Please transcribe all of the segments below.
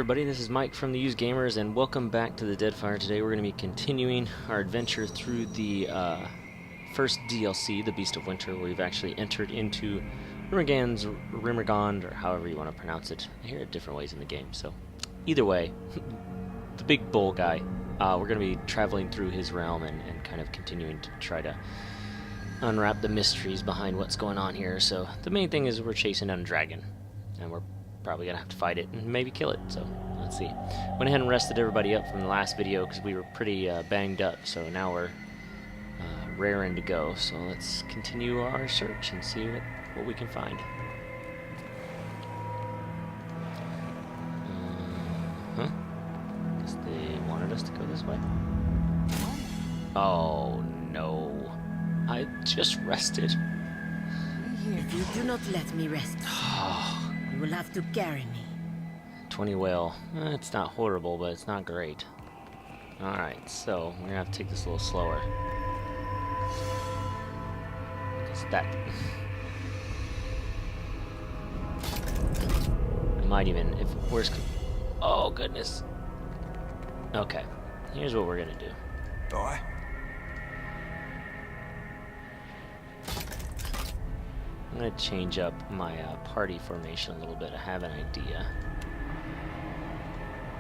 everybody, this is Mike from the Used Gamers, and welcome back to the Deadfire. Today we're going to be continuing our adventure through the first DLC, The Beast of Winter, where we've actually entered into Rymrgand, or however you want to pronounce it. I hear it different ways in the game, so either way, the big bull guy. We're going to be traveling through his realm and kind of continuing to try to unwrap the mysteries behind what's going on here. So the main thing is we're chasing down a dragon, and we're probably gonna have to fight it and maybe kill it, so let's see. Went ahead and rested everybody up from the last video because we were pretty banged up, so now we're raring to go. So let's continue our search and see what we can find. Guess they wanted us to go this way. Oh no. I just rested. If you do not let me rest, you will have to carry me. 20 whale. It's not horrible, but it's not great. Alright, so we're gonna have to take this a little slower. Because that... I might even, if worse... Oh, goodness. Okay, here's what we're gonna do. Die? I'm going to change up my party formation a little bit. I have an idea.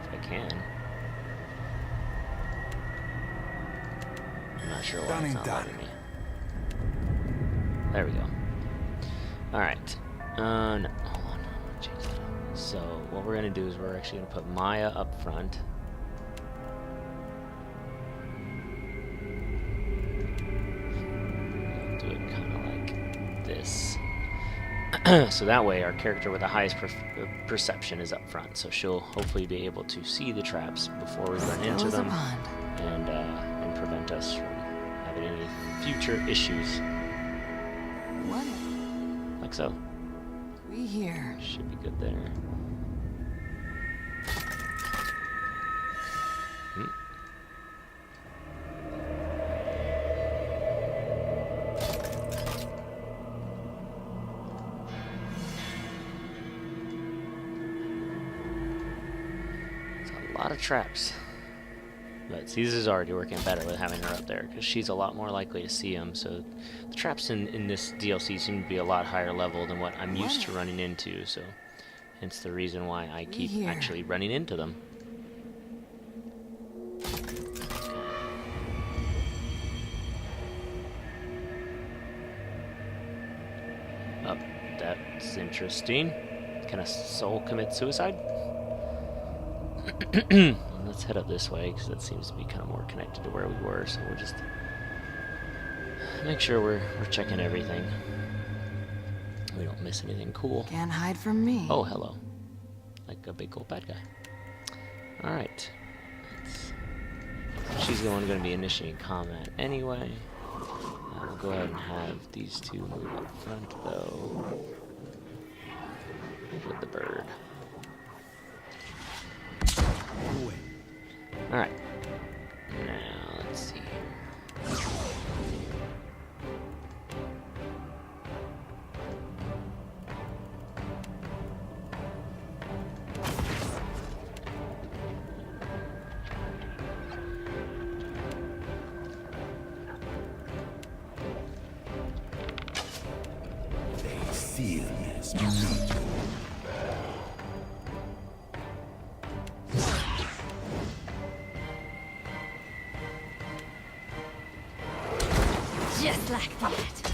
If I can. I'm not sure why it's not letting me. There we go. Alright. No, hold on. I'm going to change that up. So, what we're going to do is we're actually going to put Maya up front. Do it kind of like this. So that way our character with the highest perception is up front, so she'll hopefully be able to see the traps before we run into them and prevent us from having any future issues. What? Like so. We here. Should be good there. A lot of traps, but Caesar's is already working better with having her up there because she's a lot more likely to see them. So the traps in this DLC seem to be a lot higher level than what I'm used to running into, so hence the reason why I keep actually running into them. Oh, that's interesting. Can a soul commit suicide? Let's head up this way because that seems to be kind of more connected to where we were, so we'll just make sure we're checking everything. We don't miss anything cool. Can't hide from me. Oh, hello. Like a big old bad guy. Alright. She's the one going to be initiating combat anyway. We'll go ahead and have these two move up front, though. With the bird. Alright. Now, let's see here. They feel as me. Just like that.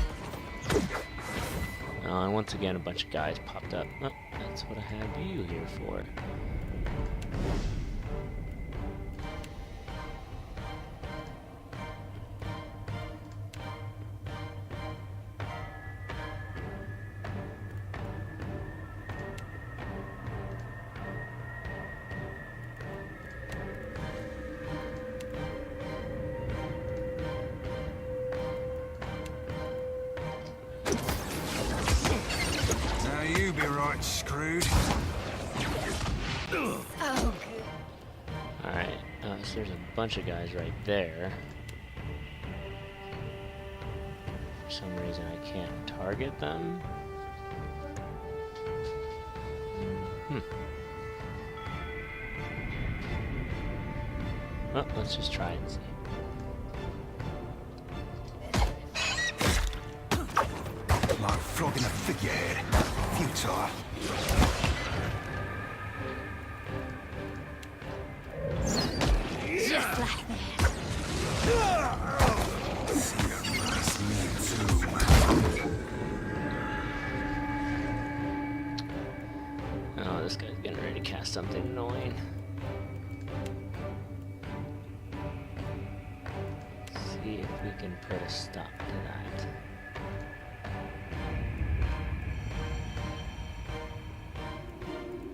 And once again, a bunch of guys popped up. Oh, that's what I have you here for. You be right screwed. Oh, good. Alright, so there's a bunch of guys right there. For some reason I can't target them. Well, let's just try and see. Like flogging a figurehead. Futile. Just like that. Oh, this guy's getting ready to cast something annoying. See if we can put a stop to that.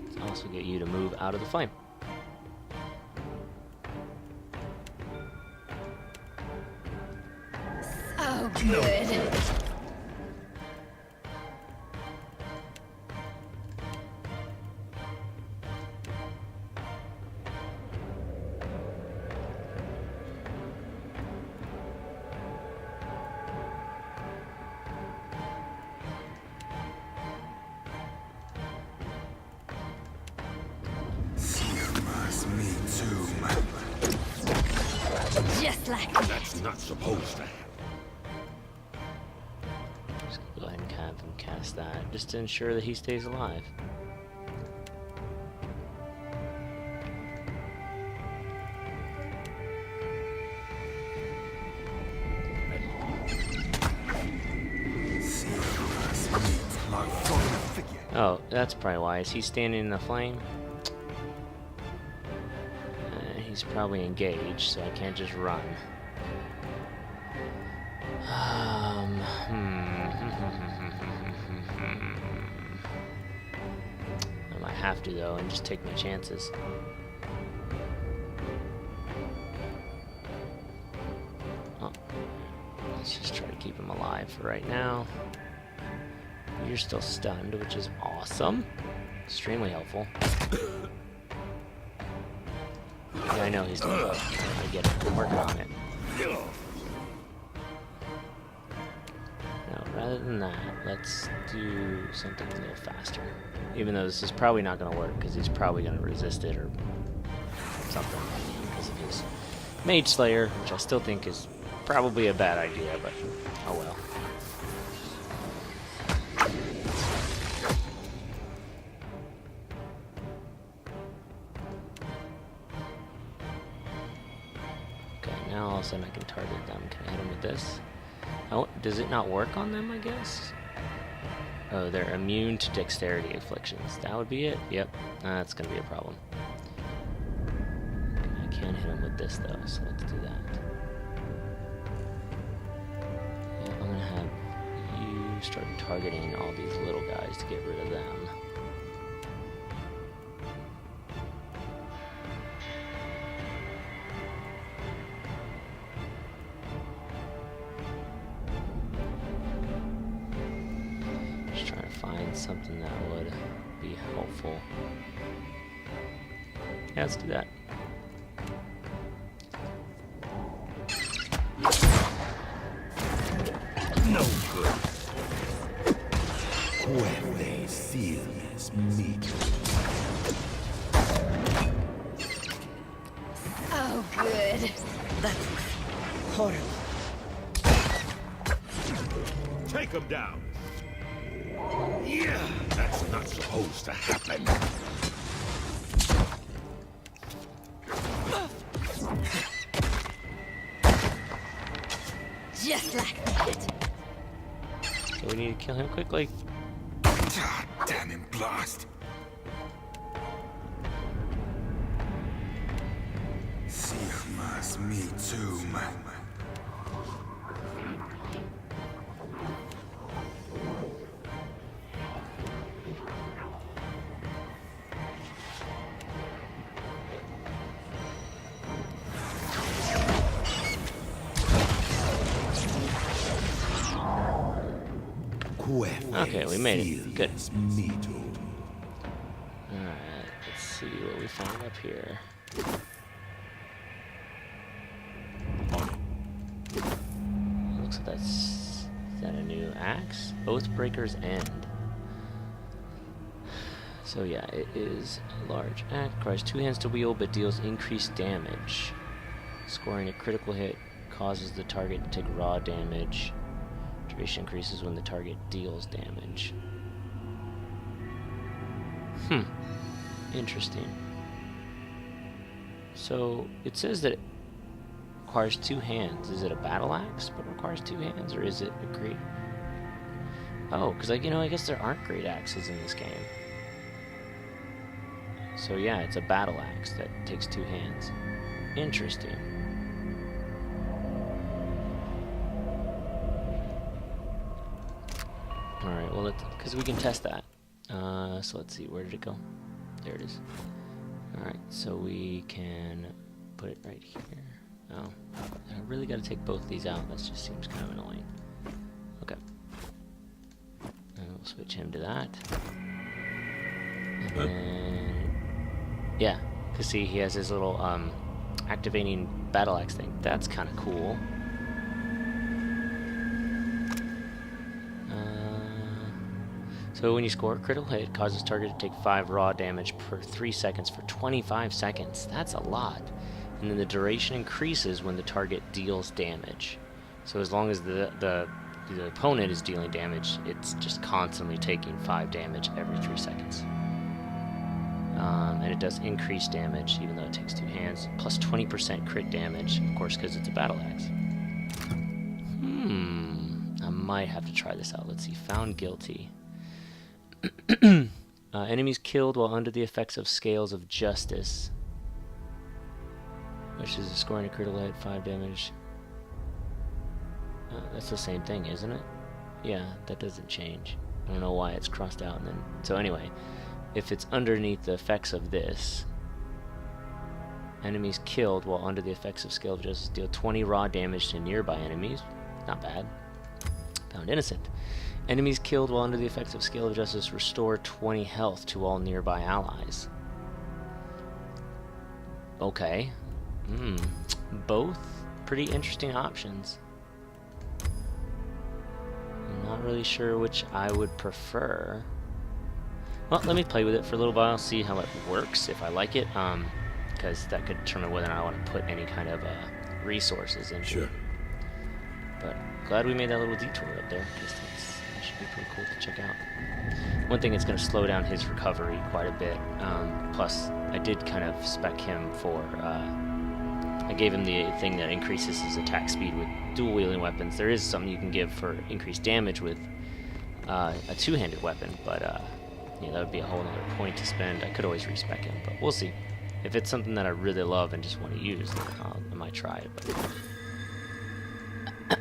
Let's also get you to move out of the flame. Oh, good. Just like that. That's not supposed to happen. Just go ahead and have him cast that, just to ensure that he stays alive. Oh, that's probably why. Is he standing in the flame? He's probably engaged, so I can't just run. I might have to, though, and just take my chances. Oh. Let's just try to keep him alive for right now. You're still stunned, which is awesome. Extremely helpful. Yeah, I know he's doing it. I get it. I'm working on it. Now, rather than that, let's do something a little faster. Even though this is probably not going to work, because he's probably going to resist it or something because of his Mage Slayer, which I still think is probably a bad idea, but oh well. Now all of a sudden I can target them. Can I hit them with this? Oh, does it not work on them, I guess? Oh, they're immune to dexterity afflictions. That would be it? Yep. That's going to be a problem. I can hit them with this, though, so let's do that. Yeah, I'm going to have you start targeting all these little guys to get rid of them. Find something that would be helpful. Yeah, let's do that. No good. When they feel this meat. Oh, good. That was horrible. Take him down. Yeah, that's not supposed to happen. Just like that. So we need to kill him quickly. God damn him, blast. Sigma's me too, man. Okay, we made it. Good. Alright, let's see what we find up here. Looks like that's... Is that a new axe? Oathbreaker's End. So yeah, it is a large axe. Requires 2 hands to wield, but deals increased damage. Scoring a critical hit causes the target to take raw damage. Duration increases when the target deals damage. Interesting. So it says that it requires 2 hands. Is it a battle axe but requires 2 hands, or is it a great... Oh, because I guess there aren't great axes in this game. So yeah, it's a battle axe that takes 2 hands. Interesting. Alright, well, because we can test that. So let's see, where did it go? There it is. Alright, so we can put it right here. Oh, I really got to take both these out. That just seems kind of annoying. Okay. And we'll switch him to that. And then... Yeah, because see, he has his little activating battle axe thing. That's kind of cool. So when you score a critical hit, it causes target to take 5 raw damage per 3 seconds for 25 seconds. That's a lot. And then the duration increases when the target deals damage. So as long as the opponent is dealing damage, it's just constantly taking 5 damage every 3 seconds. And it does increase damage, even though it takes 2 hands, plus 20% crit damage, of course, because it's a battle axe. I might have to try this out. Let's see. Found guilty. Enemies killed while under the effects of Scales of Justice, which is scoring a critical hit, 5 damage. That's the same thing, isn't it? Yeah, that doesn't change. I don't know why it's crossed out. And then, so anyway, if it's underneath the effects of this, enemies killed while under the effects of Scale of Justice deal 20 raw damage to nearby enemies. Not bad. Found innocent. Enemies killed while under the effects of Scale of Justice restore 20 health to all nearby allies. Okay. Both pretty interesting options. I'm not really sure which I would prefer. Well, let me play with it for a little while, see how it works, if I like it, because that could determine whether or not I want to put any kind of resources into it. But glad we made that little detour up there, because that should be pretty cool to check out. One thing, it's going to slow down his recovery quite a bit. Plus, I did kind of spec him for... I gave him the thing that increases his attack speed with dual-wielding weapons. There is something you can give for increased damage with a two-handed weapon, but yeah, that would be a whole other point to spend. I could always respec him, but we'll see. If it's something that I really love and just want to use, then I might try it, but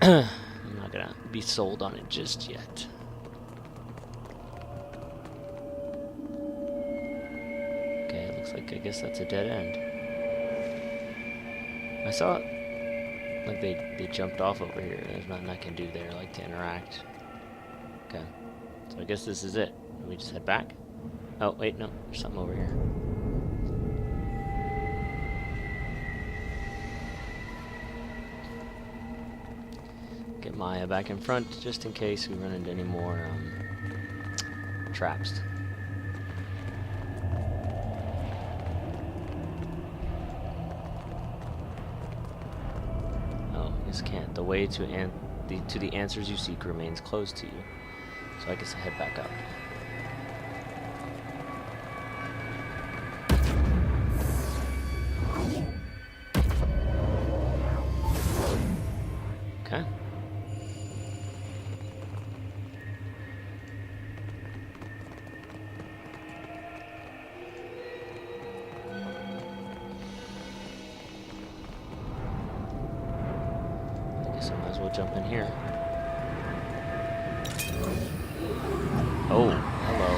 I'm not going to be sold on it just yet. Okay, it looks like, I guess that's a dead end. I saw it, like they jumped off over here. There's nothing I can do there, like to interact. Okay, so I guess this is it. We just head back? Oh, wait, no, there's something over here. Get Maya back in front, just in case we run into any more traps. Can't. The way to the answers you seek remains closed to you. So I guess I head back up. Okay. We'll jump in here. Oh, hello.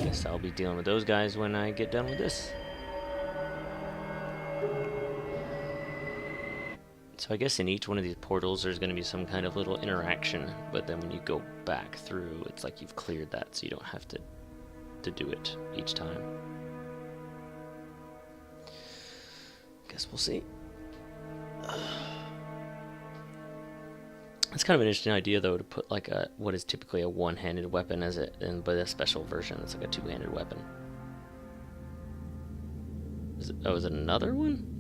Guess I'll be dealing with those guys when I get done with this. So I guess in each one of these portals there's going to be some kind of little interaction, but then when you go back through, it's like you've cleared that, so you don't have to do it each time. Guess we'll see. It's kind of an interesting idea, though, to put like what is typically a one-handed weapon but a special version that's like a two-handed weapon. Is it another one?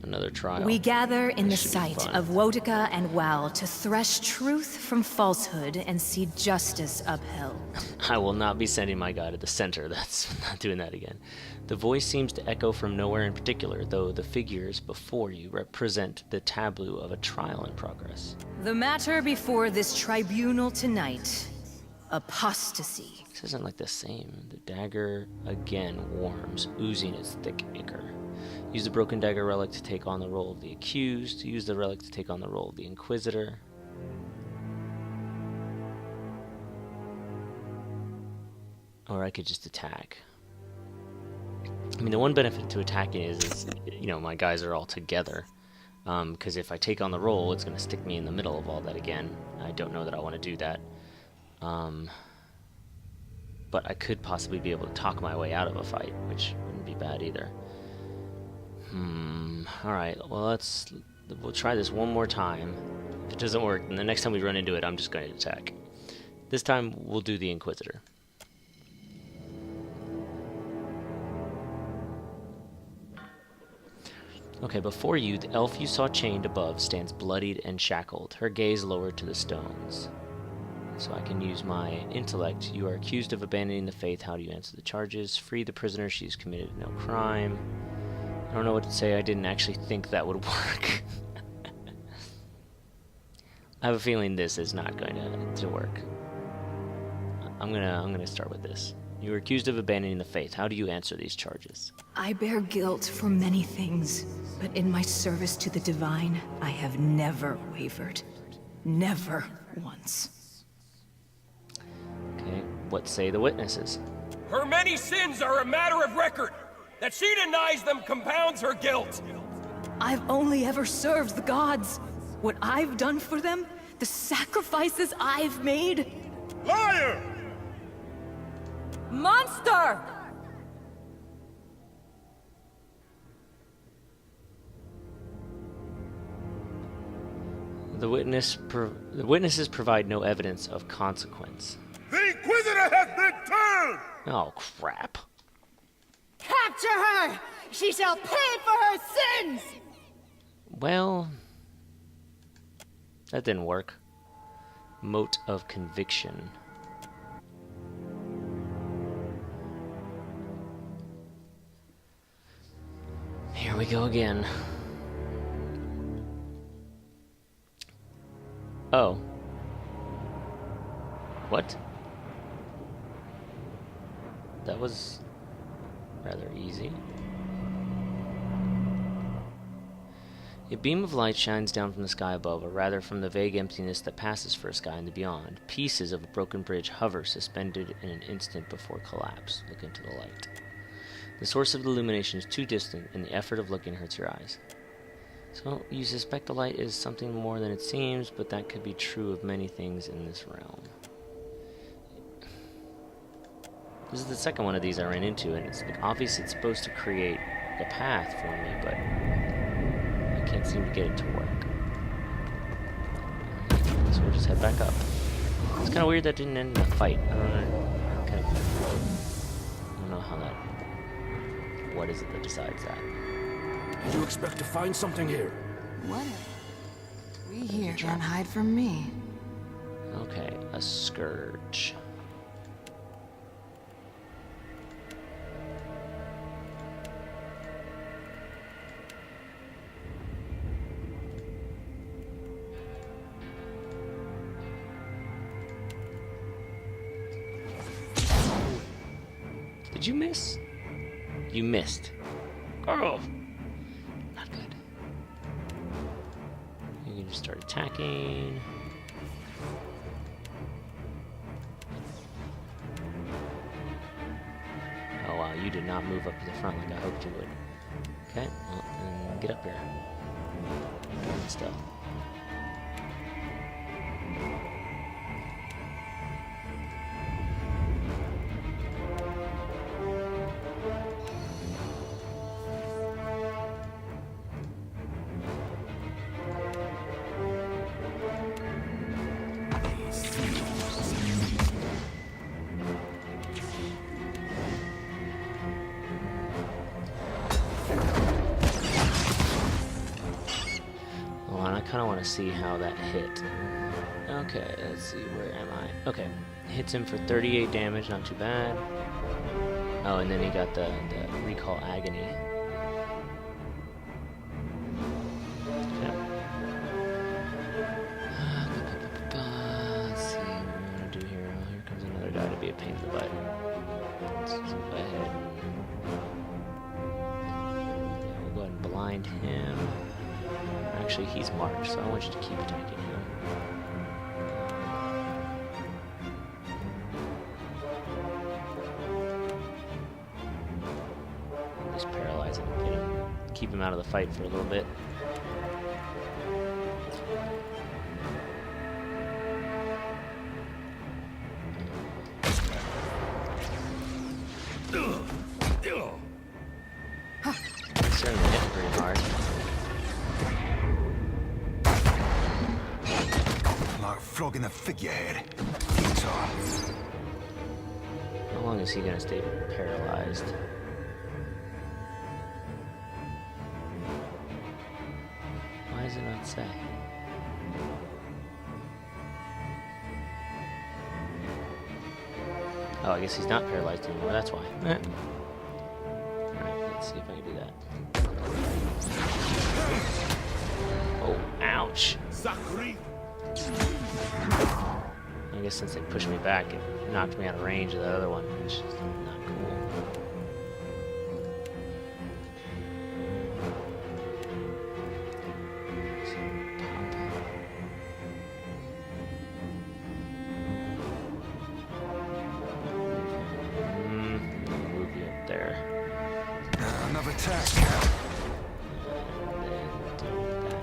Another trial. We gather in the This should be sight fun. of Wotica and Wal to thresh truth from falsehood and see justice upheld. I will not be sending my guy to the center. That's not doing that again. The voice seems to echo from nowhere in particular, though the figures before you represent the tableau of a trial in progress. The matter before this tribunal tonight: apostasy. This isn't like the same. The dagger again warms, oozing its thick ichor. Use the broken dagger relic to take on the role of the accused. Use the relic to take on the role of the inquisitor. Or I could just attack. I mean, the one benefit to attacking is you know, my guys are all together. Because if I take on the role, it's going to stick me in the middle of all that again. I don't know that I want to do that. But I could possibly be able to talk my way out of a fight, which wouldn't be bad either. Alright, well, we'll try this one more time. If it doesn't work, then the next time we run into it, I'm just going to attack. This time, we'll do the Inquisitor. Okay, before you, the elf you saw chained above stands bloodied and shackled, her gaze lowered to the stones. So I can use my intellect. You are accused of abandoning the faith. How do you answer the charges? Free the prisoner. She's committed no crime. I don't know what to say. I didn't actually think that would work. I have a feeling this is not going to work. I'm gonna start with this. You are accused of abandoning the faith. How do you answer these charges? I bear guilt for many things, but in my service to the divine, I have never wavered. Never once. Okay, what say the witnesses? Her many sins are a matter of record. That she denies them compounds her guilt. I've only ever served the gods. What I've done for them, the sacrifices I've made. Liar! Monster! The witnesses provide no evidence of consequence. The Inquisitor has been turned! Oh, crap. Capture her! She shall pay for her sins! Well, that didn't work. Mote of conviction. Here we go again. Oh. What? That was rather easy. A beam of light shines down from the sky above, or rather from the vague emptiness that passes for a sky in the beyond. Pieces of a broken bridge hover suspended in an instant before collapse. Look into the light. The source of the illumination is too distant, and the effort of looking hurts your eyes. So, you suspect the light is something more than it seems, but that could be true of many things in this realm. This is the second one of these I ran into, and it's obvious it's supposed to create a path for me, but I can't seem to get it to work. So we'll just head back up. It's kind of weird that didn't end in a fight. I don't know how that... What is it that decides that? Did you expect to find something here? Whatever. We here can't hide from me. Okay, a scourge. Did you miss? You missed. Oh! Not good. You can just start attacking. Oh wow, you did not move up to the front like I hoped you would. Okay, well, then get up here. Good stuff. want to see how that hit. Okay, let's see, where am I? Okay, hits him for 38 damage, not too bad. Oh, and then he got the recall agony. Okay. Let's see what we're gonna do here. Oh, here comes another guy to be a pain in the butt. Let's just go ahead. Yeah, we'll go ahead and blind him. Actually, he's marked, so I want you to keep attacking him. Just paralyze him, you know, keep him out of the fight for a little bit. He's certainly hitting pretty hard. Like flogging a figurehead. Futile. How long is he gonna stay paralyzed? Why does it not say? Oh, I guess he's not paralyzed anymore, that's why. Alright, let's see if I can do that. Oh, ouch. I guess since they pushed me back, it knocked me out of range of that other one, which is not cool. Move you up there. Another attack, Cap. And then do that.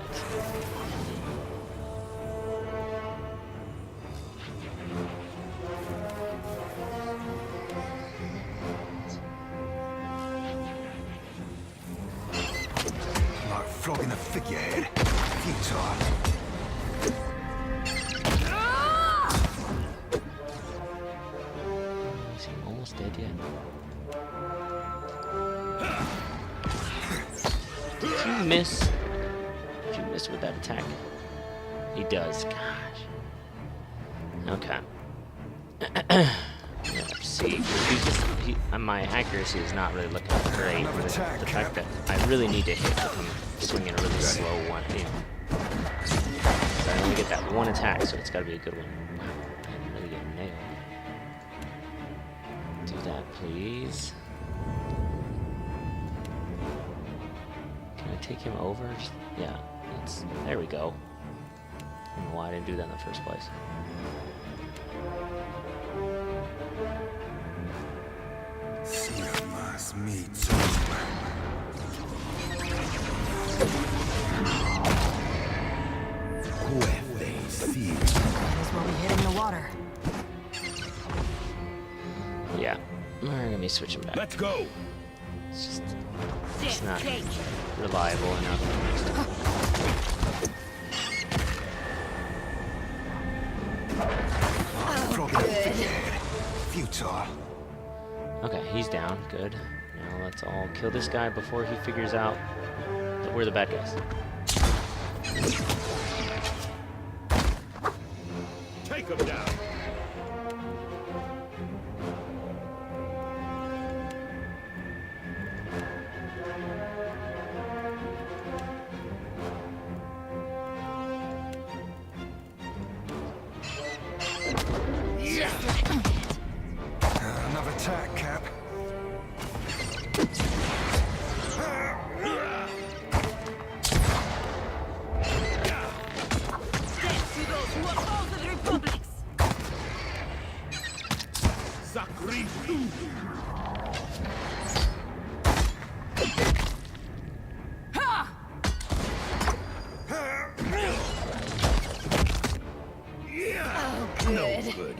Like flogging a figurehead. Futile. Is he almost dead yet? Did you miss? Did you miss with that attack? He does. Gosh. Okay. Let's see. My accuracy is not really looking great. But the fact that I really need to hit if I'm swinging a really slow one. You know. So I only get that one attack, so it's got to be a good one. Wow, I'm really getting nailed. Do that, please. Can I take him over? Yeah, there we go. I don't know why I didn't do that in the first place. Sigma's me too. Might as well be hitting the water. Yeah, we're gonna be switching back. Let's go. It's not reliable enough. Flogging a figurehead. Futile. Okay, he's down. Good. Now let's all kill this guy before he figures out that we're the bad guys. Take him down. Another attack, Cap. No good.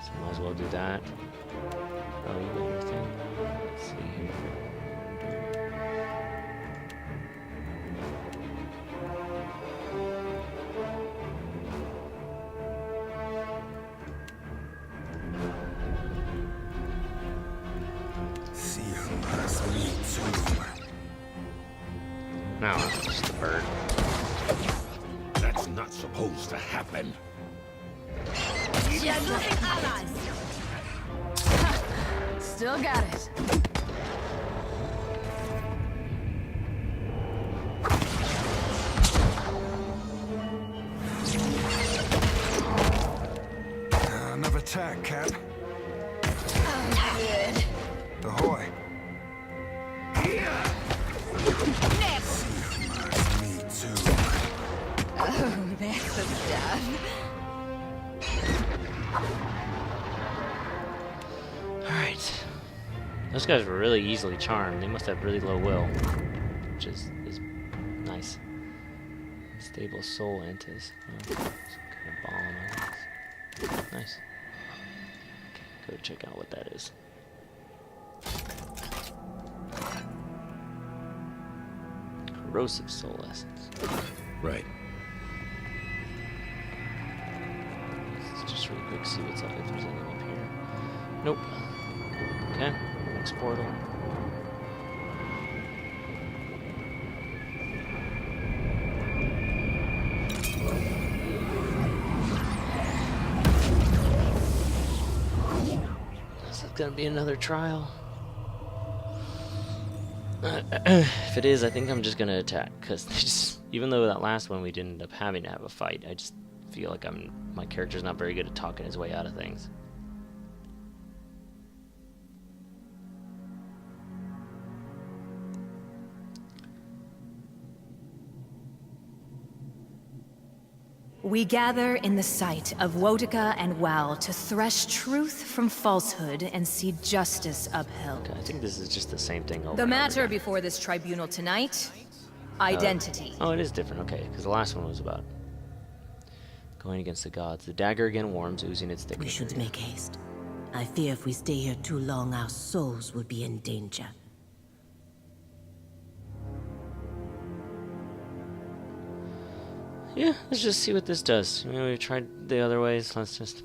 So might as well do that. Oh, you got your thing. Let's see here. That's me too. No, it's just a bird. That's not supposed to happen. You're losing allies. Still got it. Another attack, Cap. Good. Ahoy. Next. That's me too. Oh, that's the stuff. Alright. Those guys were really easily charmed. They must have really low will. Which is nice. Stable soul entis. Oh, some kind of bomb, I guess. Nice. Okay, go check out what that is. Corrosive soul essence. Right. Let's just really quick see what's up, if there's anything up here. Nope. Okay, next portal. This is gonna be another trial. If it is, I think I'm just gonna attack, because even though that last one we didn't end up having to have a fight, I just feel like my character's not very good at talking his way out of things. We gather in the sight of Wotica and Wal to thresh truth from falsehood and see justice upheld. Okay, I think this is just the same thing over The and over matter again. before this tribunal tonight, identity. Oh, it is different, okay, because the last one was about going against the gods. The dagger again warms, oozing its We thickness. should make haste. I fear if we stay here too long, our souls will be in danger. Yeah, let's just see what this does. I mean, we tried the other ways, let's just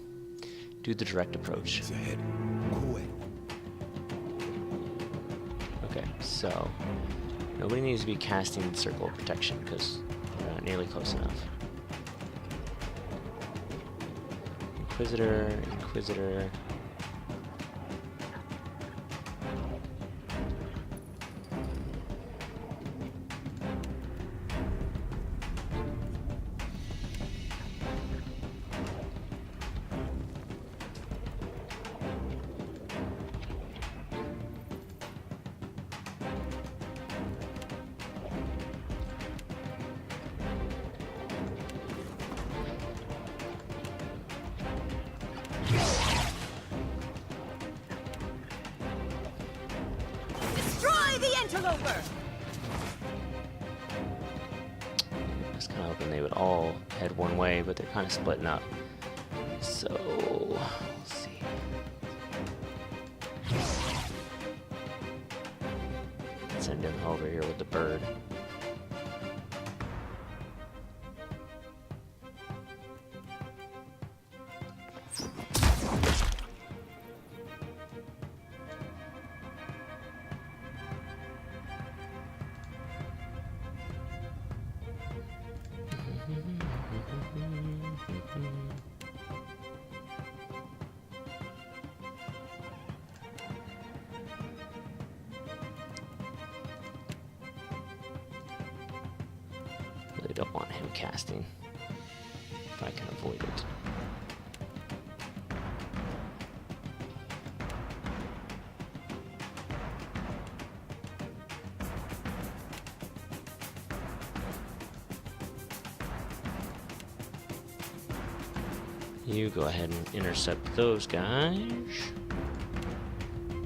do the direct approach. It's ahead. Quick. Okay, so nobody needs to be casting the circle of protection because we're not nearly close enough. Inquisitor, Inquisitor. Destroy the interloper! I was kind of hoping they would all head one way, but they're kind of splitting up. So, we'll see. Send him over here with the bird. Really don't want him casting, if I can avoid it. You go ahead and intercept those guys.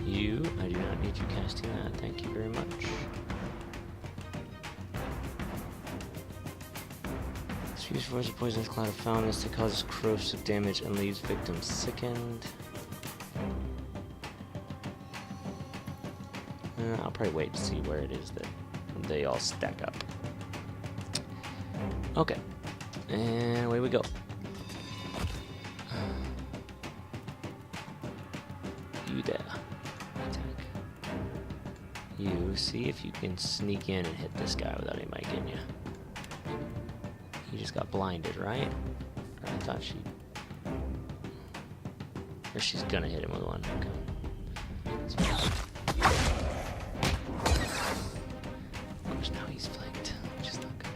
You, I do not need you casting that. Thank you very much. Use force of poisonous cloud of foulness that causes corrosive damage and leaves victims sickened. I'll probably wait to see where it is that they all stack up. Okay, and away we go. You there. Attack. You see if you can sneak in and hit this guy without anybody getting you. He just got blinded, right? Or I thought she... Or she's gonna hit him with one. Okay. Of course, now he's flanked. Which is not good.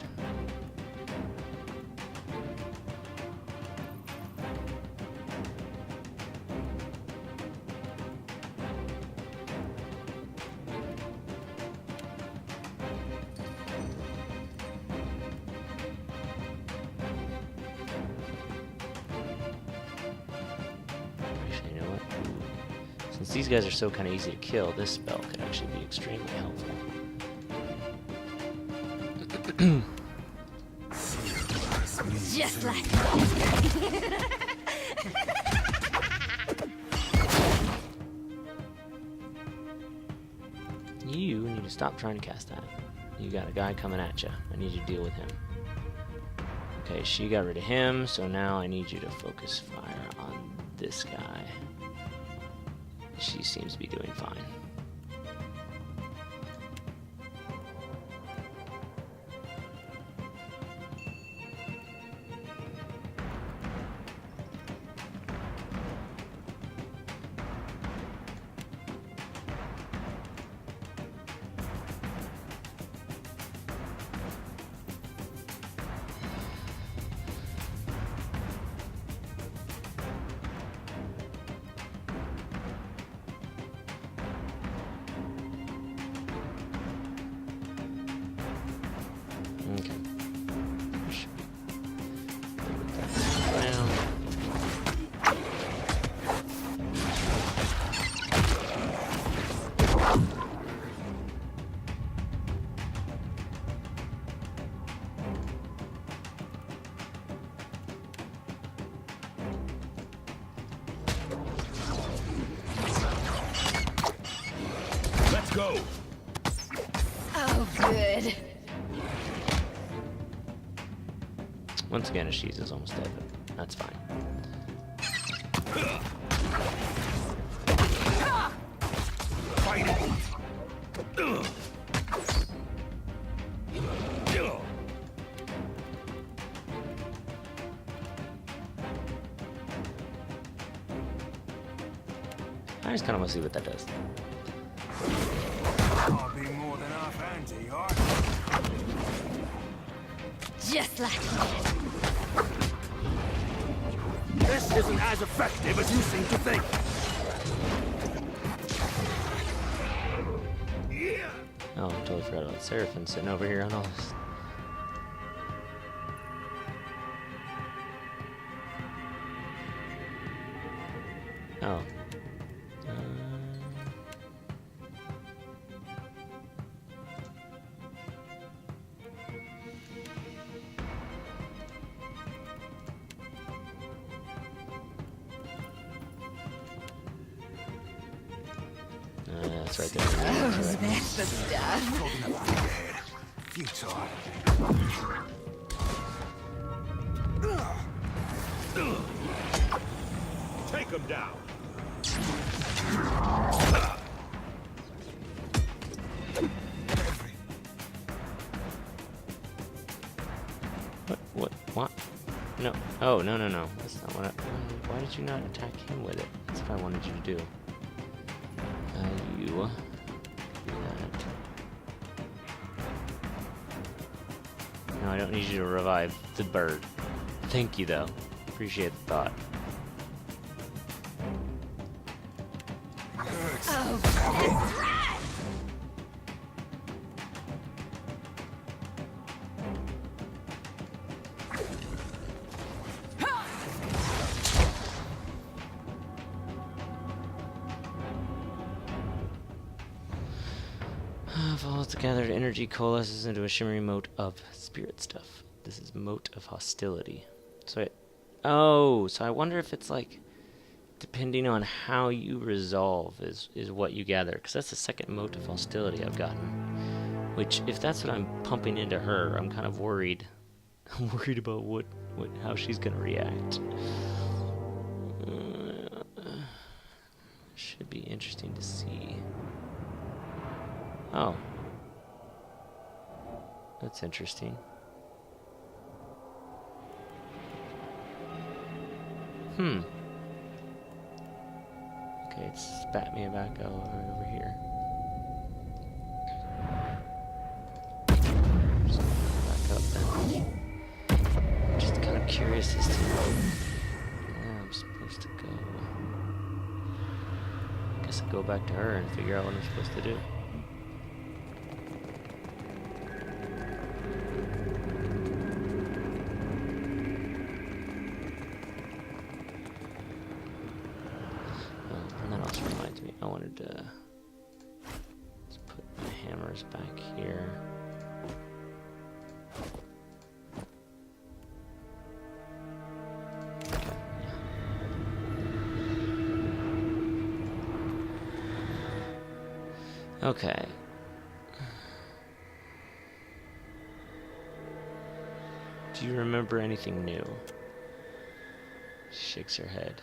Actually, you know what? Since these guys are so kind of easy to kill, this spell could actually be extremely helpful. Just like You need to stop trying to cast that. You got a guy coming at you. I need you to deal with him. Okay, she got rid of him, so now I need you to focus fire on this guy. She seems to be doing fine. Okay. Should be good with that round. Let's go. oh, good. Once again, Ashiz is almost dead, but that's fine. Fight it. I just kind of want to see what that does. I'll be more than half anti, alright? Just like This isn't as effective as you seem to think. Oh, I totally forgot about Seraphim sitting over here on all this. Oh. That's right there. oh, that's the stuff. Talking about your head. Futile. Take him down. What? No. Oh, no. That's not what I... Why did you not attack him with it? That's what I wanted you to do. You... do that. No, I don't need you to revive the bird. Thank you, though. Appreciate the thought. Oh, that's right. Follows the gathered energy, coalesces into a shimmering mote of spirit stuff. This is mote of hostility. So so I wonder if it's like, depending on how you resolve is what you gather. Because that's the second mote of hostility I've gotten. Which, if that's what I'm pumping into her, I'm kind of worried. I'm worried about how she's going to react. Should be interesting to see. Oh. That's interesting. Okay, it spat me back over here. Just back up then. Just kind of curious as to where I'm supposed to go. Guess I'll go back to her and figure out what I'm supposed to do. I wanted to let's put my hammers back here. Okay, yeah. Okay. Do you remember anything new? She shakes her head.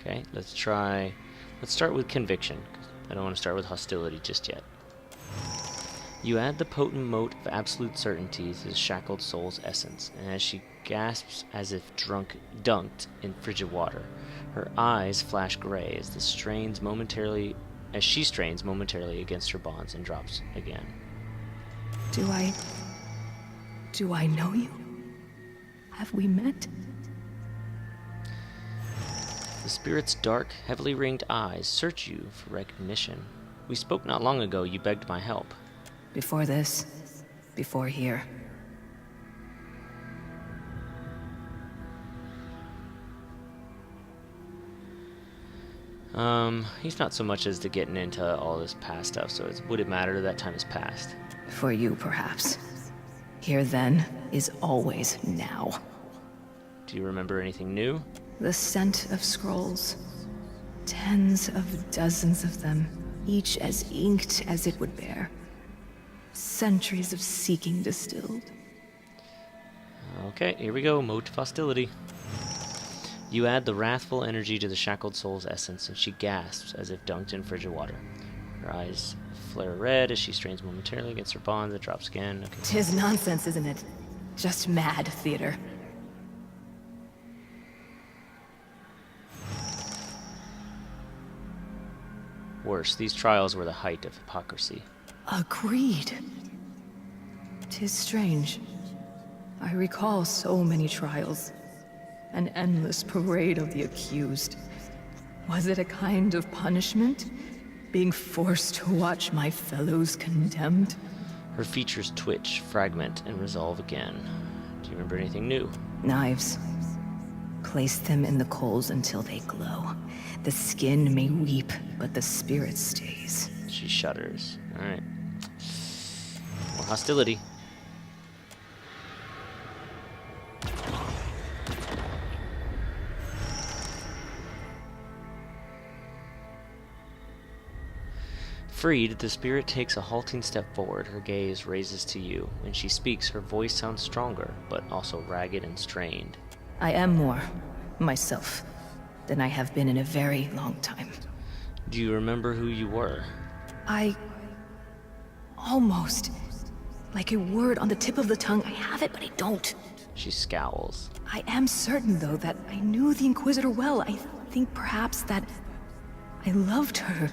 Okay, let's start with conviction. I don't want to start with hostility just yet. You add the potent mote of absolute certainty to the shackled soul's essence, and as she gasps as if dunked in frigid water, her eyes flash gray as she strains momentarily against her bonds and drops again. Do I know you? Have we met? The spirit's dark, heavily ringed eyes search you for recognition. We spoke not long ago. You begged my help. Before this, before here. He's not so much as to getting into all this past stuff, so would it matter that time is past? For you, perhaps. Here then is always now. Do you remember anything new? The scent of scrolls. Tens of dozens of them, each as inked as it would bear. Centuries of seeking distilled. Okay, here we go. Mode of hostility. You add the wrathful energy to the shackled soul's essence, and she gasps as if dunked in frigid water. Her eyes flare red as she strains momentarily against her bond that drops again. Okay. 'Tis nonsense, isn't it? Just mad theater. Worse, these trials were the height of hypocrisy. Agreed. 'Tis strange. I recall so many trials. An endless parade of the accused. Was it a kind of punishment? Being forced to watch my fellows condemned? Her features twitch, fragment, and resolve again. Do you remember anything new? Knives. Place them in the coals until they glow. The skin may weep, but the spirit stays. She shudders. Alright. More hostility. Freed, the spirit takes a halting step forward. Her gaze raises to you. When she speaks, her voice sounds stronger, but also ragged and strained. I am more myself than I have been in a very long time. Do you remember who you were? I... almost... like a word on the tip of the tongue. I have it, but I don't. She scowls. I am certain, though, that I knew the Inquisitor well. I think perhaps that I loved her.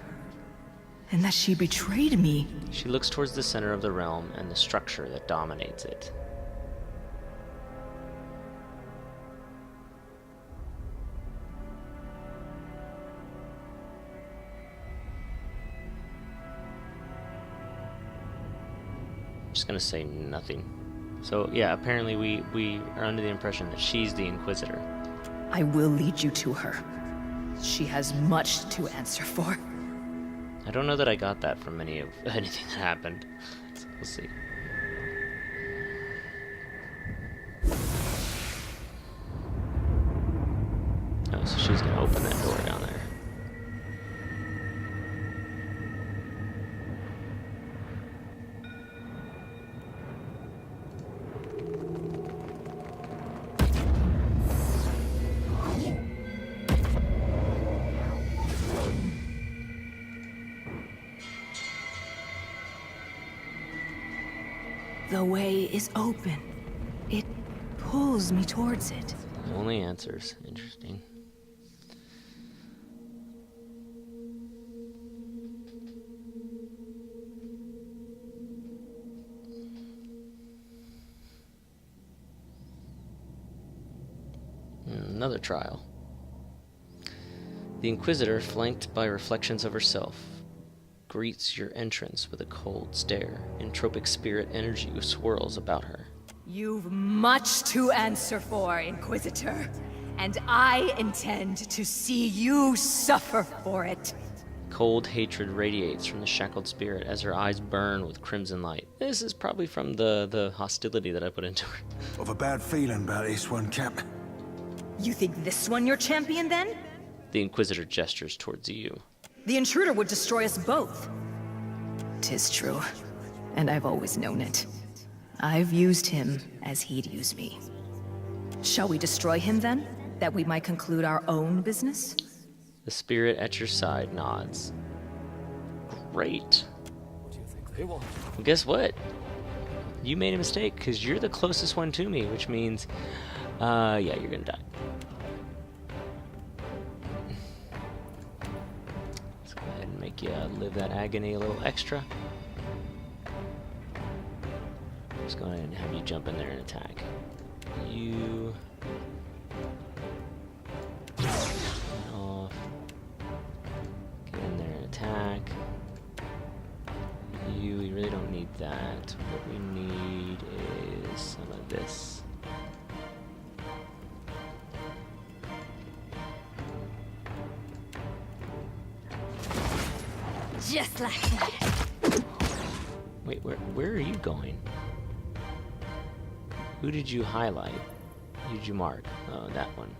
And that she betrayed me. She looks towards the center of the realm and the structure that dominates it. I'm just gonna say nothing. So yeah, apparently we are under the impression that she's the Inquisitor. I will lead you to her. She has much to answer for. I don't know that I got that from anything that happened. So we'll see. Oh, so she's gonna open that door down there. The way is open. It pulls me towards it. Only answers. Interesting. Another trial. The Inquisitor, flanked by reflections of herself, greets your entrance with a cold stare. Entropic spirit energy swirls about her. You've much to answer for, Inquisitor, and I intend to see you suffer for it. Cold hatred radiates from the shackled spirit as her eyes burn with crimson light. This is probably from the hostility that I put into her. I've a bad feeling about this one, Cap. You think this one your champion, then? The Inquisitor gestures towards you. The intruder would destroy us both. 'Tis true, and I've always known it. I've used him as he'd use me. Shall we destroy him, then? That we might conclude our own business? The spirit at your side nods. Great. Well, guess what? You made a mistake, because you're the closest one to me, which means, yeah, you're gonna die. Let's go ahead and make you live that agony a little extra. Just go ahead and have you jump in there and attack. You... off. Get in there and attack. You, we really don't need that. What we need is some of this. Just like that. Wait, where are you going? Who did you highlight? Who did you mark? Oh, that one.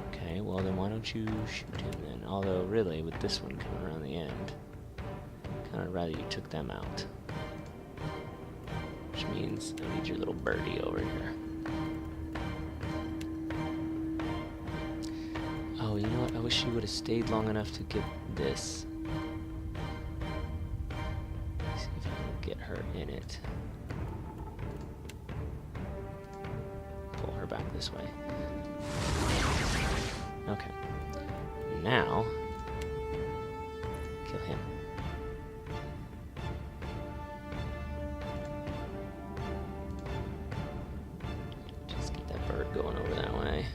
Okay, well then why don't you shoot him then? Although really, with this one coming around the end, kind of rather you took them out. Which means I need your little birdie over here. Oh, you know what? I wish you would have stayed long enough to get this. See if I can get her in it. Pull her back this way. Okay. Now, kill him. Just get that bird going over that way.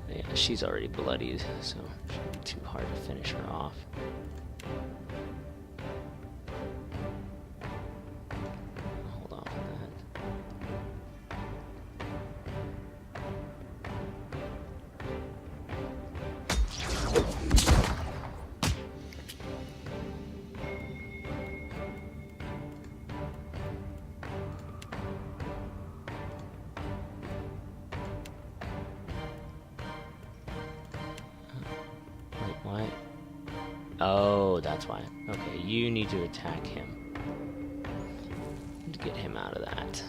Yeah, she's already bloodied, so it shouldn't be too hard to finish her off. Hold off on that. Why? Oh, that's why. Okay, you need to attack him. To get him out of that.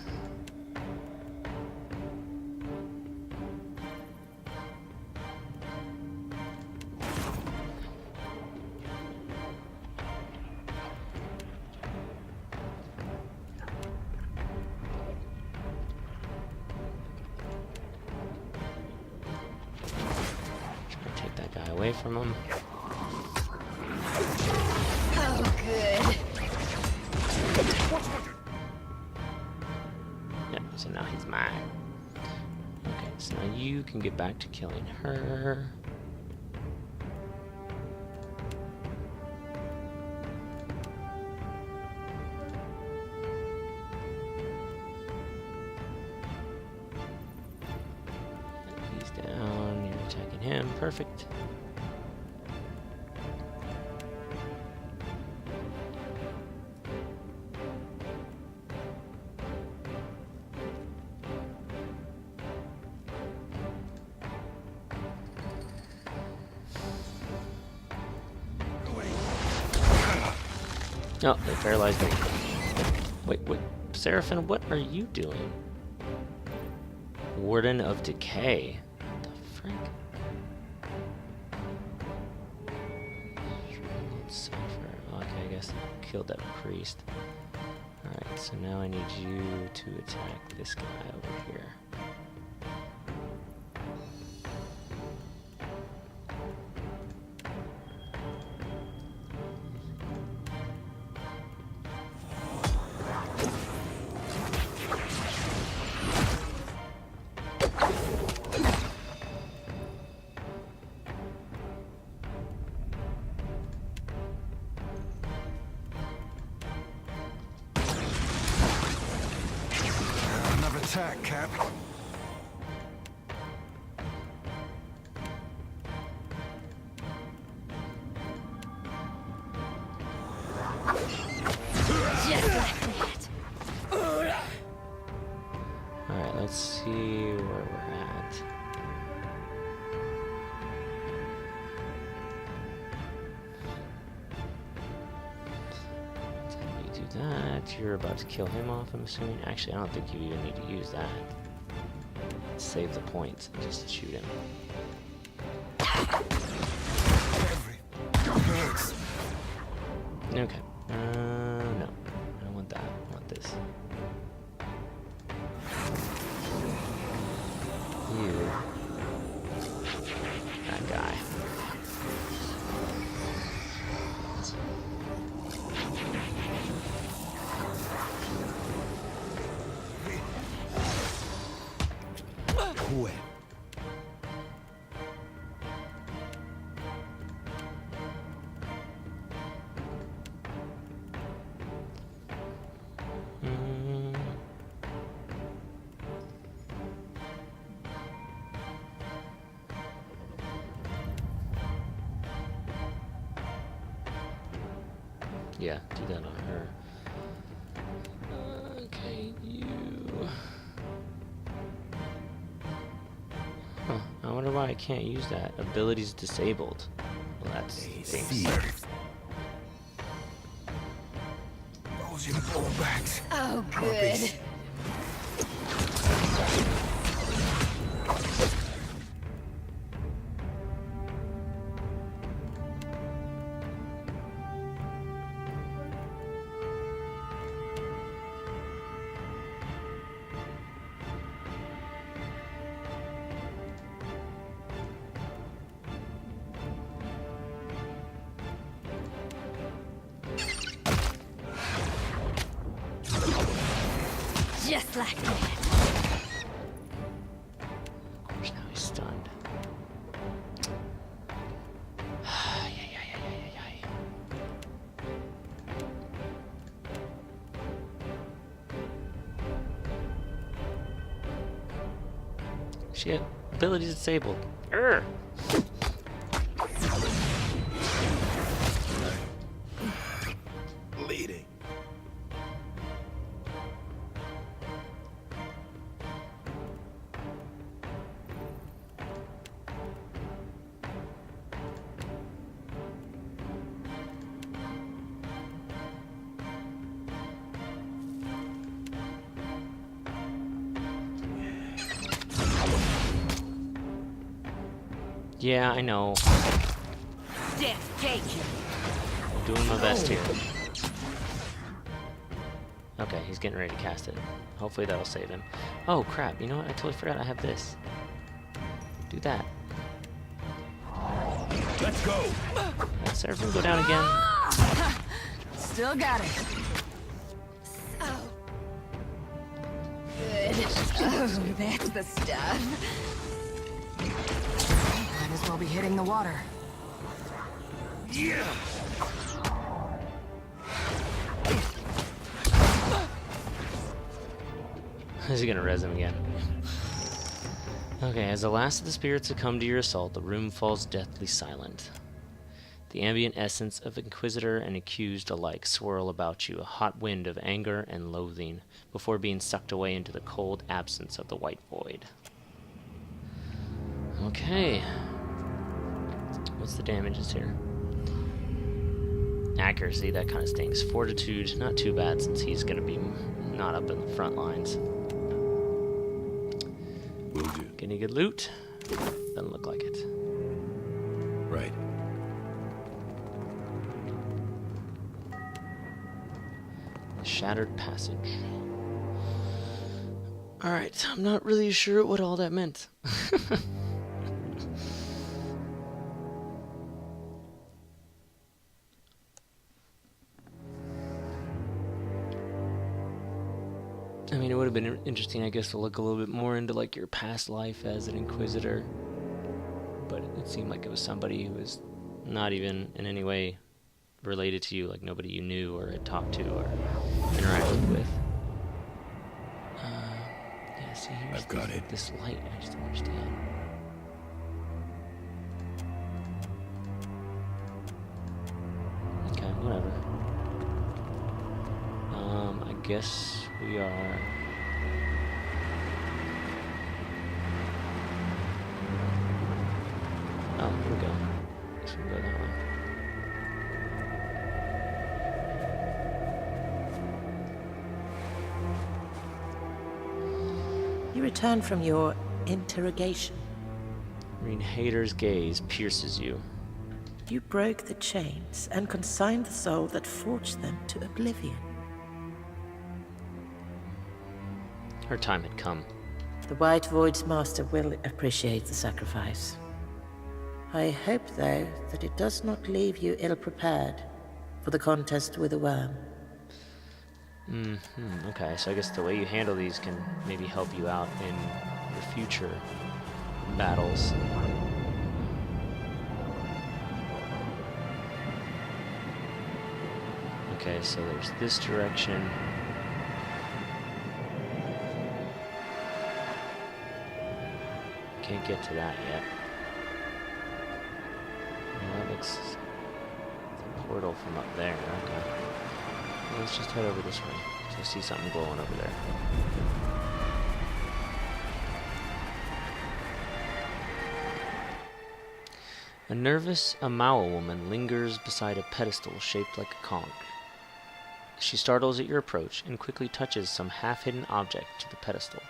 Guy away from him. Oh, good. Yep, so now he's mine. Okay, so now you can get back to killing her. He's down, you're attacking him, perfect. Oh, they paralyzed me. Wait, Seraphim, what are you doing? Warden of Decay. What the frick? Okay, I guess I killed that priest. Alright, So now I need you to attack this guy over here. Another attack, Cap. Just like that. Alright, let's see where we're at. You do that. You're about to kill him off, I'm assuming. Actually, I don't think you even need to use that. Save the points and just shoot him. Hurts. Okay. No. I don't want that. I want this. You. That guy. Quit. Yeah, do that on her. Okay, you. Huh, I wonder why I can't use that. Abilities disabled. Well, that's stinks. Rolls your ballbacks. Oh, good. Just like that. Of course, now he's stunned. Shit, abilities disabled. Urgh. Bleeding. Yeah, I know. Death take you. I'm doing my best here. Okay, he's getting ready to cast it. Hopefully that'll save him. Oh crap, you know what? I totally forgot I have this. Do that. Let's go. Let Seraphim go down again. Still got it. Oh. Good. Oh, that's the stuff. Might as well be hitting the water. Yeah. Is he gonna res him again? Okay, as the last of the spirits succumb to your assault, the room falls deathly silent. The ambient essence of Inquisitor and accused alike swirl about you, a hot wind of anger and loathing, before being sucked away into the cold absence of the white void. Okay. What's the damages here? Accuracy, that kind of stinks. Fortitude, not too bad since he's going to be not up in the front lines. Will do. Getting any good loot? Doesn't look like it. Right. Shattered passage. Alright, I'm not really sure what all that meant. I mean, it would have been interesting, I guess, to look a little bit more into, like, your past life as an Inquisitor. But it seemed like it was somebody who was not even in any way related to you, like nobody you knew or had talked to or interacted with. Yeah, see, here's I've got it. This light, I just don't understand. Okay, whatever. I guess we are... Oh, here we go. Guess we can go that way. You return from your interrogation. Hater's gaze pierces you. You broke the chains and consigned the soul that forged them to oblivion. Her time had come. The White Void's master will appreciate the sacrifice. I hope, though, that it does not leave you ill-prepared for the contest with the worm. Okay, so I guess the way you handle these can maybe help you out in your future battles. Okay, so there's this direction. Can't get to that yet. Well, that looks like a portal from up there. Okay. Well, let's just head over this way. So I see something glowing over there. A nervous Amawa woman lingers beside a pedestal shaped like a conch. She startles at your approach and quickly touches some half-hidden object to the pedestal.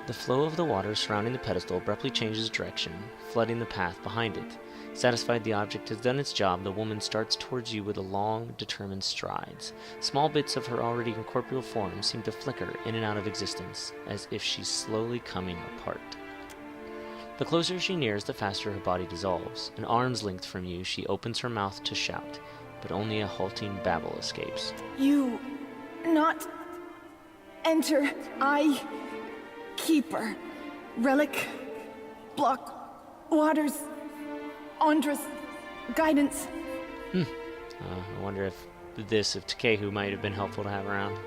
The flow of the water surrounding the pedestal abruptly changes direction, flooding the path behind it. Satisfied the object has done its job, the woman starts towards you with long, determined strides. Small bits of her already incorporeal form seem to flicker in and out of existence, as if she's slowly coming apart. The closer she nears, the faster her body dissolves. An arm's length from you, she opens her mouth to shout, but only a halting babble escapes. You not enter. I keeper. Relic. Block. Waters. Andras. Guidance. I wonder if Takehu might have been helpful to have around.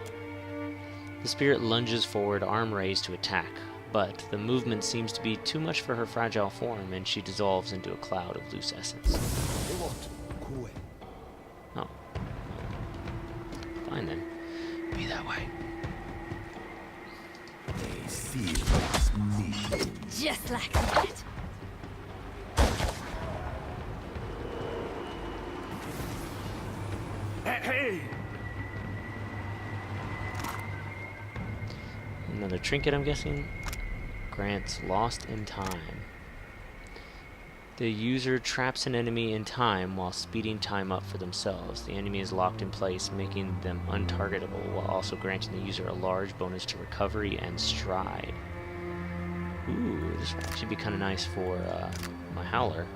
The spirit lunges forward, arm raised to attack, but the movement seems to be too much for her fragile form, and she dissolves into a cloud of loose essence. Oh. Fine then. Be that way. Just like that. Hey! Another trinket, I'm guessing. Grants lost in time. The user traps an enemy in time while speeding time up for themselves. The enemy is locked in place, making them untargetable, while also granting the user a large bonus to recovery and stride. Ooh, this would actually be kind of nice for my Howler.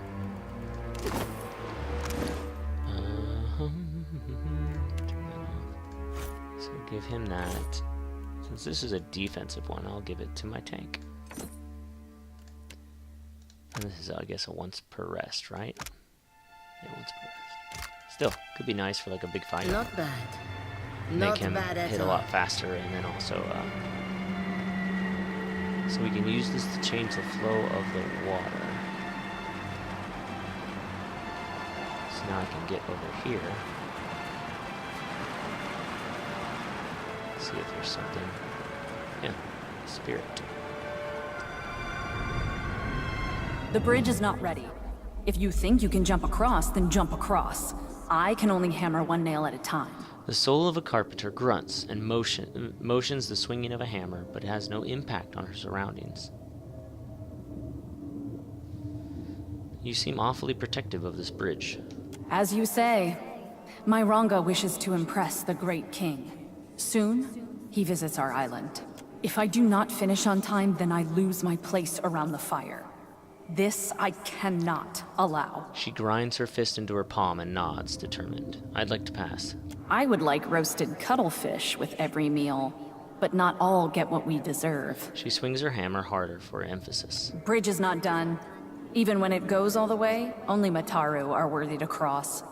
So give him that. Since this is a defensive one, I'll give it to my tank. And this is, I guess, a once per rest, right? Yeah, once per rest. Still, could be nice for like a big fight. Not bad. Make Not him bad at hit a all. lot faster, and then also, so we can use this to change the flow of the water. So now I can get over here. See if there's something. Yeah, spirit. The bridge is not ready. If you think you can jump across, then jump across. I can only hammer one nail at a time. The soul of a carpenter grunts and motions the swinging of a hammer, but has no impact on her surroundings. You seem awfully protective of this bridge. As you say, my Ranga wishes to impress the great king. Soon, he visits our island. If I do not finish on time, then I lose my place around the fire. This I cannot allow. She grinds her fist into her palm and nods, determined. I'd like to pass. I would like roasted cuttlefish with every meal, but not all get what we deserve. She swings her hammer harder for emphasis. Bridge is not done. Even when it goes all the way, only Mataru are worthy to cross.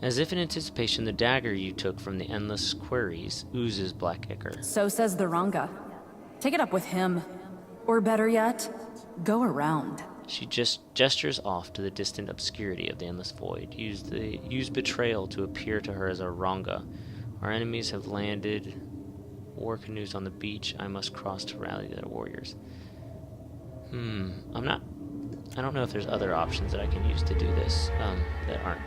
As if in anticipation, the dagger you took from the endless quarries oozes black ichor. So says the Ranga. Take it up with him. Or better yet, go around. She just gestures off to the distant obscurity of the endless void. Use betrayal to appear to her as a Ranga. Our enemies have landed war canoes on the beach. I must cross to rally their warriors. I don't know if there's other options that I can use to do this that aren't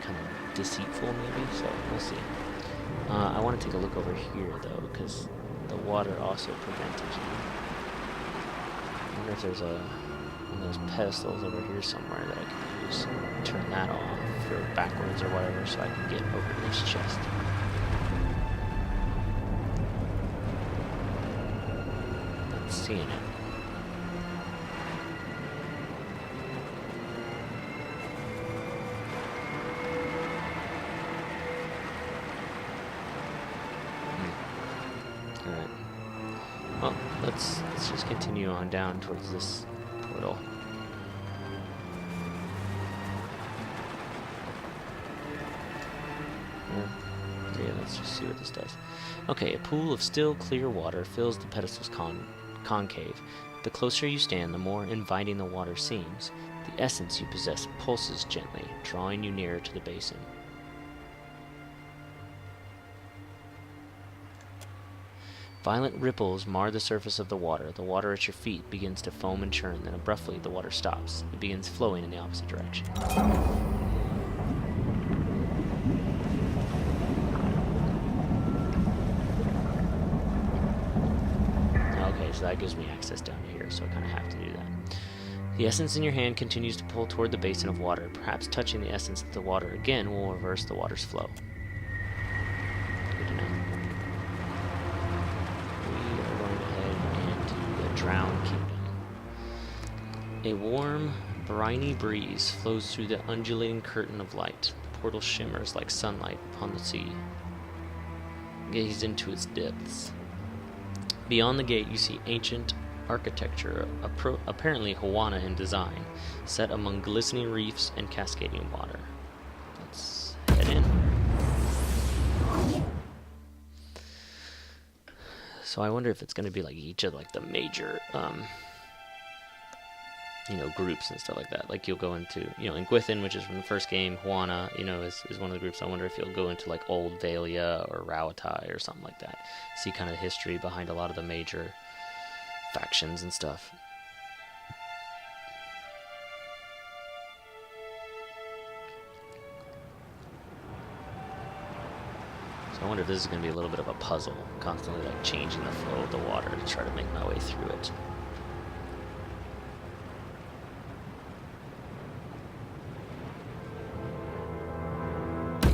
kind of deceitful, maybe, so we'll see. I want to take a look over here, though, because the water also prevented you. I wonder if there's one of those pedestals over here somewhere that I can use. Turn that off, or backwards or whatever, so I can get over to this chest. Not seeing it. Alright. Well, let's just continue on down towards this portal. Yeah, let's just see what this does. Okay, a pool of still, clear water fills the pedestal's concave. The closer you stand, the more inviting the water seems. The essence you possess pulses gently, drawing you nearer to the basin. Violent ripples mar the surface of the water. The water at your feet begins to foam and churn, then abruptly the water stops. It begins flowing in the opposite direction. Okay, so that gives me access down to here, so I kind of have to do that. The essence in your hand continues to pull toward the basin of water. Perhaps touching the essence of the water again will reverse the water's flow. Good to know. Drowned Kingdom. A warm, briny breeze flows through the undulating curtain of light. The portal shimmers like sunlight upon the sea. Gaze into its depths. Beyond the gate you see ancient architecture, apparently Huana in design, set among glistening reefs and cascading water. Let's head in. So I wonder if it's going to be like each of like the major, groups and stuff like that. Like you'll go into, Engwithan, which is from the first game. Huana, is one of the groups. I wonder if you'll go into like Old Valia or Rauatai or something like that. See kind of the history behind a lot of the major factions and stuff. So I wonder if this is going to be a little bit of a puzzle, constantly like changing the flow of the water to try to make my way through it.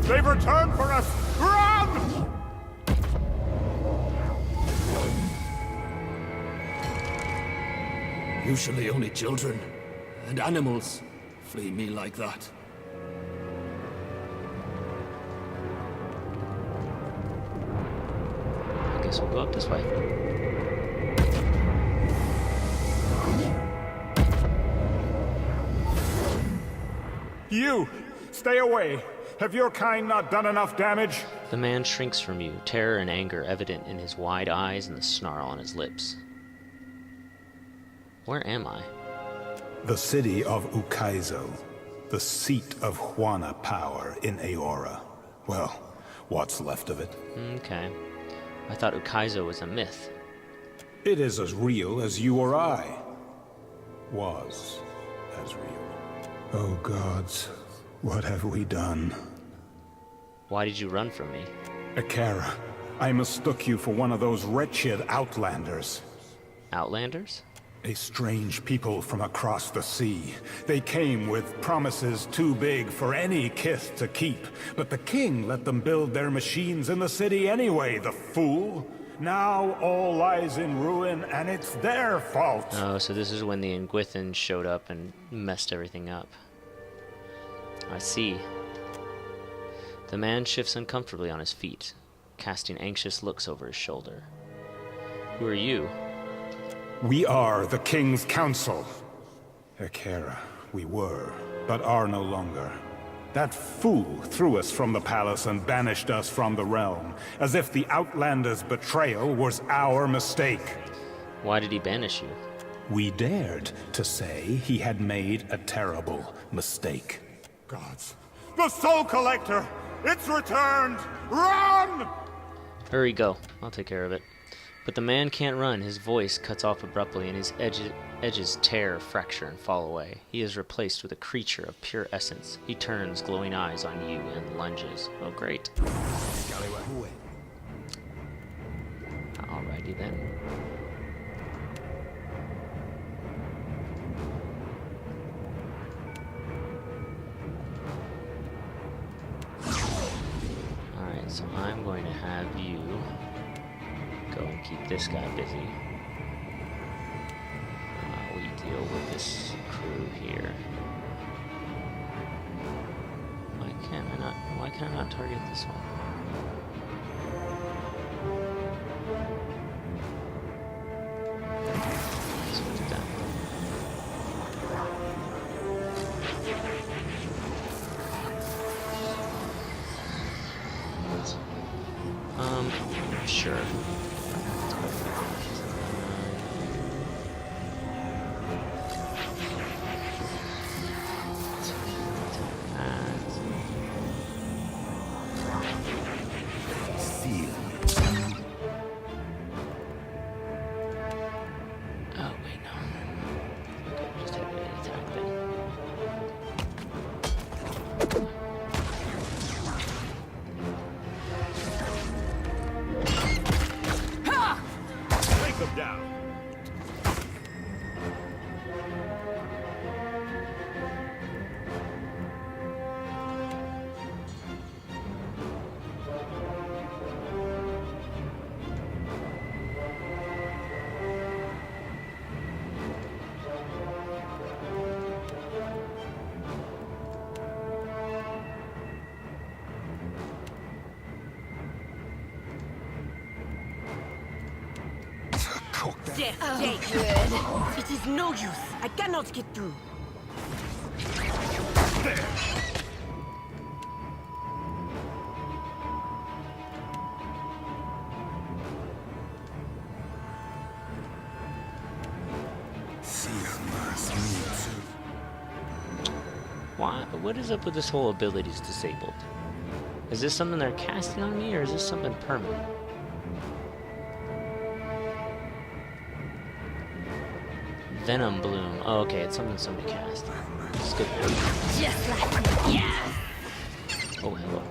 They've returned for us! Run! Usually only children and animals flee me like that. I guess we'll go up this way. You! Stay away! Have your kind not done enough damage? The man shrinks from you, terror and anger evident in his wide eyes and the snarl on his lips. Where am I? The city of Ukaizo, the seat of Huana power in Aora. Well, what's left of it. Okay. I thought Ukaizo was a myth. It is as real as you or I. Was as real. Oh gods, what have we done? Why did you run from me? Akara, I mistook you for one of those wretched outlanders. Outlanders? A strange people from across the sea. They came with promises too big for any kith to keep, but the king let them build their machines in the city anyway, the fool. Now all lies in ruin, and it's their fault. Oh, so this is when the Engwithan showed up and messed everything up. I see. The man shifts uncomfortably on his feet, casting anxious looks over his shoulder. Who are you? We are the King's Council. Akara, we were, but are no longer. That fool threw us from the palace and banished us from the realm, as if the Outlander's betrayal was our mistake. Why did he banish you? We dared to say he had made a terrible mistake. Gods. The Soul Collector! It's returned! Run! Hurry, go. I'll take care of it. But the man can't run. His voice cuts off abruptly, and his edges tear, fracture, and fall away. He is replaced with a creature of pure essence. He turns glowing eyes on you and lunges. Oh, great. Alrighty then. Alright, so I'm going to have you go and keep this guy busy. We deal with this crew here. Why can I not target this one? So do that. Sure. Stay good. It is no use. I cannot get through. Why? What is up with this whole abilities disabled? Is this something they're casting on me, or is this something permanent? Venom Bloom. Oh, okay, it's something somebody cast. It's good. Just like me, yeah. Oh, hello.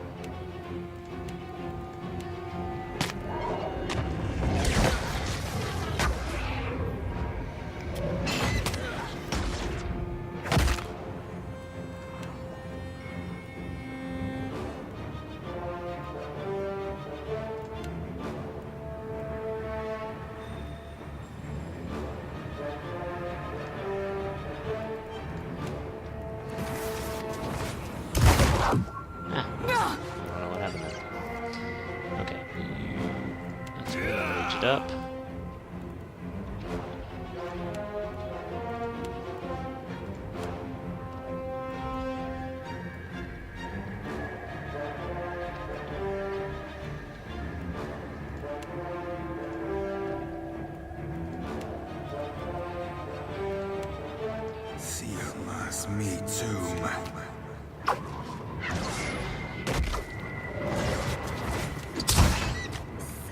Up. Me too.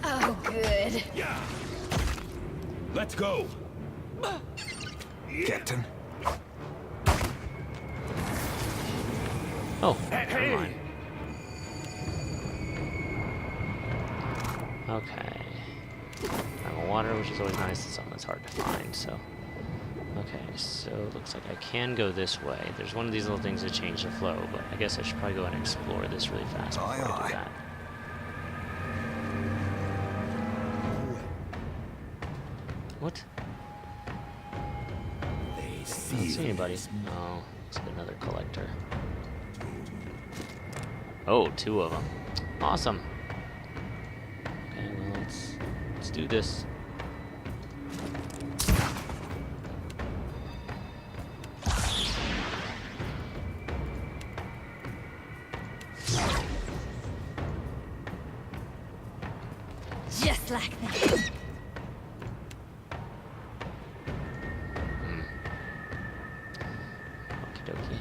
Oh, good. Yeah. Let's go. Captain. Oh, Hey. come on. Okay. Primal water, which is always nice. It's something that's hard to find, so... Okay, so it looks like I can go this way. There's one of these little things that change the flow, but I guess I should probably go and explore this really fast before I do that. What? I don't see anybody. Oh, it's another collector. Oh, 2 of them. Awesome. Okay, well, let's do this. Just like that. Okie dokie.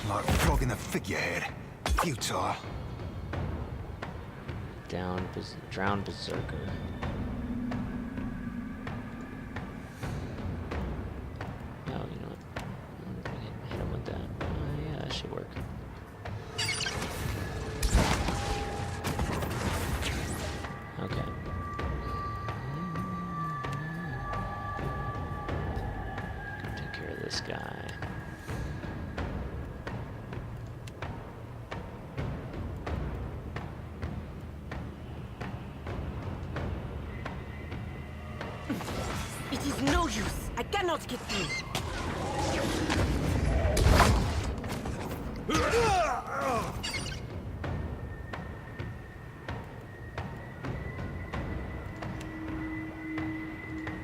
Like flogging a figurehead. Futile. Drowned berserker. Oh, you know what? I wonder if I can hit him with that. Yeah, that should work. Okay. Go take care of this guy. It is no use. I cannot get through.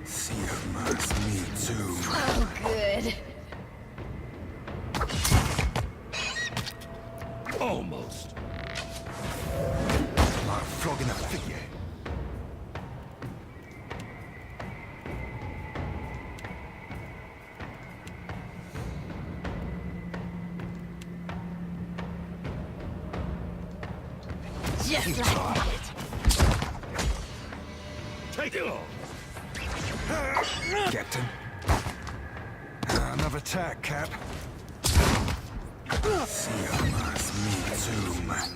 See of me too. Oh, good. Almost. Like flogging a figurehead. Just like that. Take it off. Captain. Another attack, Cap. See you must me too, man.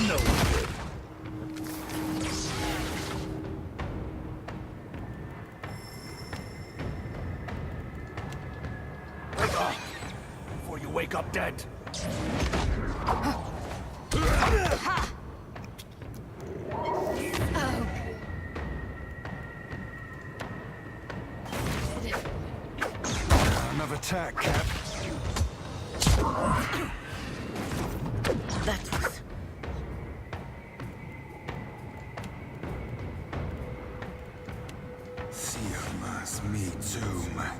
No good. Wake up! Before you wake up dead. Another attack, Cap. That was... See you must me too, man.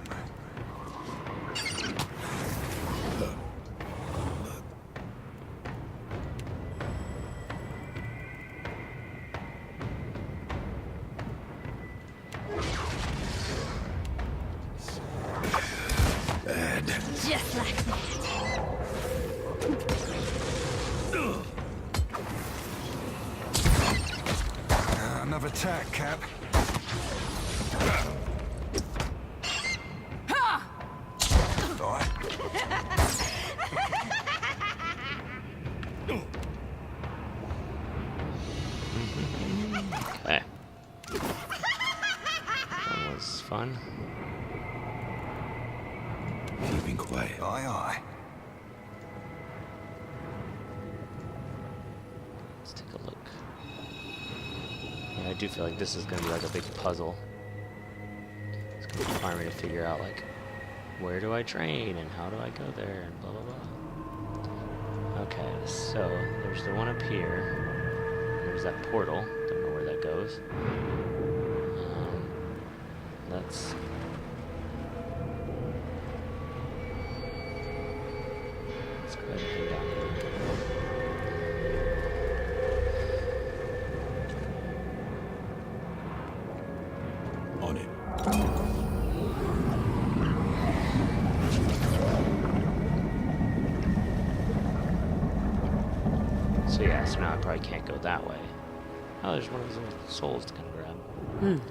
Just like that. Another attack, Cap. Alright. Okay. That was fun. Keeping quiet. Aye, aye. Let's take a look. Yeah, I do feel like this is gonna be like a big puzzle. It's gonna require me to figure out like where do I train and how do I go there and blah blah blah. Okay, so there's the one up here. There's that portal. Don't know where that goes. On it. So yeah, so now I probably can't go that way. Oh, there's one of those little souls to kind of grab.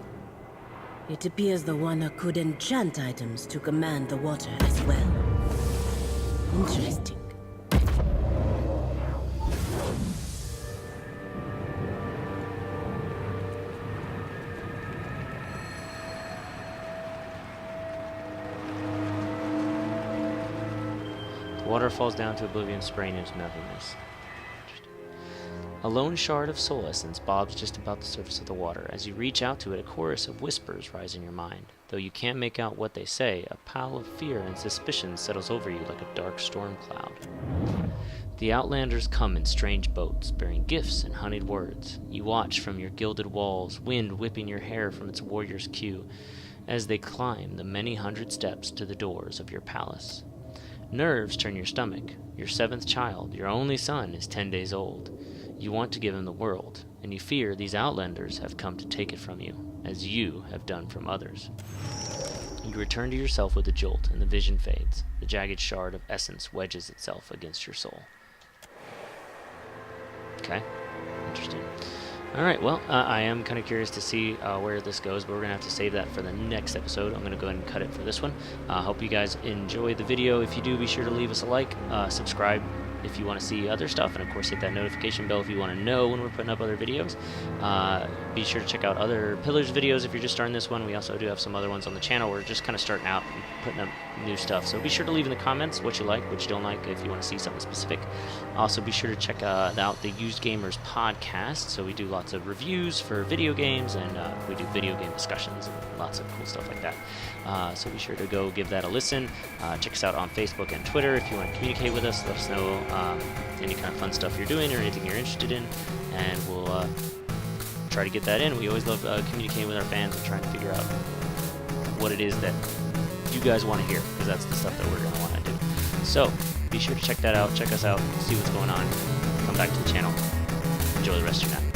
It appears the one could enchant items to command the water as well. Interesting. The water falls down to oblivion, spraying into nothingness. A lone shard of soul essence bobs just about the surface of the water. As you reach out to it, a chorus of whispers rise in your mind. Though you can't make out what they say, a pall of fear and suspicion settles over you like a dark storm cloud. The Outlanders come in strange boats, bearing gifts and honeyed words. You watch from your gilded walls, wind whipping your hair from its warrior's queue, as they climb the many hundred steps to the doors of your palace. Nerves turn your stomach. Your 7th child, your only son, is 10 days old. You want to give him the world, and you fear these Outlanders have come to take it from you, as you have done from others. You return to yourself with a jolt, and the vision fades. The jagged shard of essence wedges itself against your soul. Okay, interesting. Alright, well, I am kind of curious to see where this goes, but we're going to have to save that for the next episode. I'm going to go ahead and cut it for this one. Hope you guys enjoy the video. If you do, be sure to leave us a like, subscribe if you want to see other stuff, and of course hit that notification bell if you want to know when we're putting up other videos. Be sure to check out other Pillars videos if you're just starting this one. We also do have some other ones on the channel. We're just kind of starting out and putting up new stuff, so be sure to leave in the comments what you like, what you don't like, if you want to see something specific. Also be sure to check out the Used Gamers podcast. So we do lots of reviews for video games, and we do video game discussions and lots of cool stuff like that. So be sure to go give that a listen. Check us out on Facebook and Twitter if you want to communicate with us. Let us know any kind of fun stuff you're doing or anything you're interested in, and we'll try to get that in. We always love communicating with our fans and trying to figure out what it is that you guys want to hear, because that's the stuff that we're going to want to do. So be sure to check that out, check us out, see what's going on, come back to the channel. Enjoy the rest of your night.